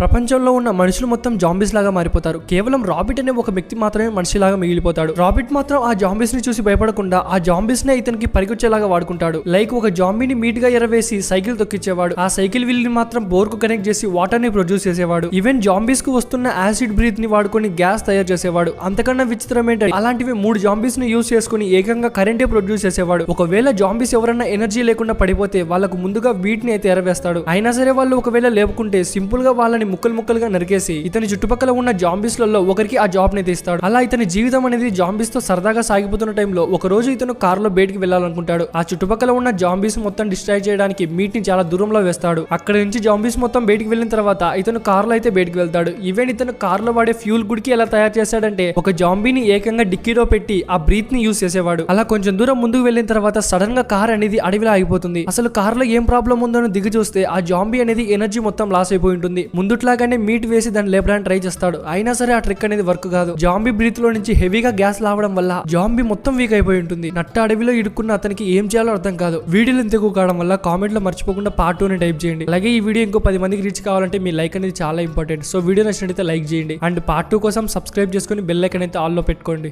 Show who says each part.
Speaker 1: ప్రపంచంలో ఉన్న మనుషులు మొత్తం జాంబీస్ లాగా మారిపోతారు. కేవలం రాబిట్ అనే ఒక వ్యక్తి మాత్రమే మనిషిలాగా మిగిలిపోతాడు. రాబిట్ మాత్రం ఆ జాంబీస్ ని చూసి భయపడకుండా ఆ జాంబీస్ నే ఇతనికి పరిగొచ్చేలాగా వాడుకుంటాడు. లైక్ ఒక జాంబీని మీట్ గా ఎరవేసి సైకిల్ తొక్కించేవాడు. ఆ సైకిల్ వీల్ ని మాత్రం బోర్ కు కనెక్ట్ చేసి వాటర్ ని ప్రొడ్యూస్ చేసేవాడు. ఈవెన్ జాంబీస్ కు వస్తున్న యాసిడ్ బ్రీత్ ని వాడుకొని గ్యాస్ తయారు చేసేవాడు. అంతకన్నా విచిత్రం ఏంటంటే అలాంటివి 3 జాంబీస్ ని యూజ్ చేసుకుని ఏకంగా కరెంటే ప్రొడ్యూస్ చేసేవాడు. ఒకవేళ జాంబీస్ ఎవరన్నా ఎనర్జీ లేకుండా పడిపోతే వాళ్ళకు ముందుగా వీటిని అయితే ఎరవేస్తాడు. అయినా సరే వాళ్ళు ఒకవేళ లేపుకుంటే సింపుల్ గా వాళ్ళని ముక్కలుగా నరికేసి ఇతని చుట్టుపక్కల ఉన్న జాంబీస్ లలో ఒకరికి ఆ జాబ్ ని తీస్తాడు. అలా ఇతని జీవితం అనేది జాంబీస్ తో సరదాగా సాగిపోతున్న టైంలో ఒక రోజు ఇతను కారులో బయటికి వెళ్లాలనుకుంటాడు. ఆ చుట్టుపక్కల ఉన్న జాంబీస్ మొత్తం డిస్ట్రాక్ట్ చేయడానికి మీట్ ని చాలా దూరంలో వేస్తాడు. అక్కడ నుంచి జాంబీస్ మొత్తం బయటికి వెళ్ళిన తర్వాత ఇతను కారులో అయితే బయటికి వెళ్తాడు. ఈవెన్ ఇతను కారులో వాడే ఫ్యూల్ గుడికి ఎలా తయారు చేశాడంటే ఒక జాంబీని ఏకంగా డిక్కీలో పెట్టి ఆ బ్రీత్ ని యూజ్ చేసేవాడు. అలా కొంచెం దూరం ముందుకు వెళ్ళిన తర్వాత సడన్ గా కార్ అనేది అడవిలో ఆగిపోతుంది. అసలు కారులో ఏం ప్రాబ్లం ఉందో దిగి చూస్తే ఆ జాంబీ అనేది ఎనర్జీ మొత్తం లాస్ అయిపోయి ఉంటుంది. ముందుట్లాగానే మీట్ వేసి దాన్ని లేపడానికి ట్రై చేస్తాడు. అయినా సరే ఆ ట్రిక్ అనేది వర్క్ కాదు. జాంబీ బ్రీత్ లో నుంచి హెవీగా గ్యాస్ లావడం వల్ల జాంబీ మొత్తం వీక్ అయిపోయి ఉంటుంది. నట్ట అడవిలో ఇరుక్కున్న అతనికి ఏం చేయాలో అర్థం కాదు. వీడియోలు ఎంత ఎక్కువ కావడం వల్ల కామెంట్ లో మర్చిపోకుండా పార్ట్ 2 ని టైప్ చేయండి. అలాగే ఈ వీడియో ఇంకో 10 మందికి రీచ్ కావాలంటే మీ లైక్ అనేది చాలా ఇంపార్టెంట్. సో వీడియో నచ్చినట్లయితే లైక్ చేయండి అండ్ పార్ట్ 2 కోసం సబ్స్క్రైబ్ చేసుకుని బెల్ ఐకాన్ అయితే ఆల్ లో పెట్టుకోండి.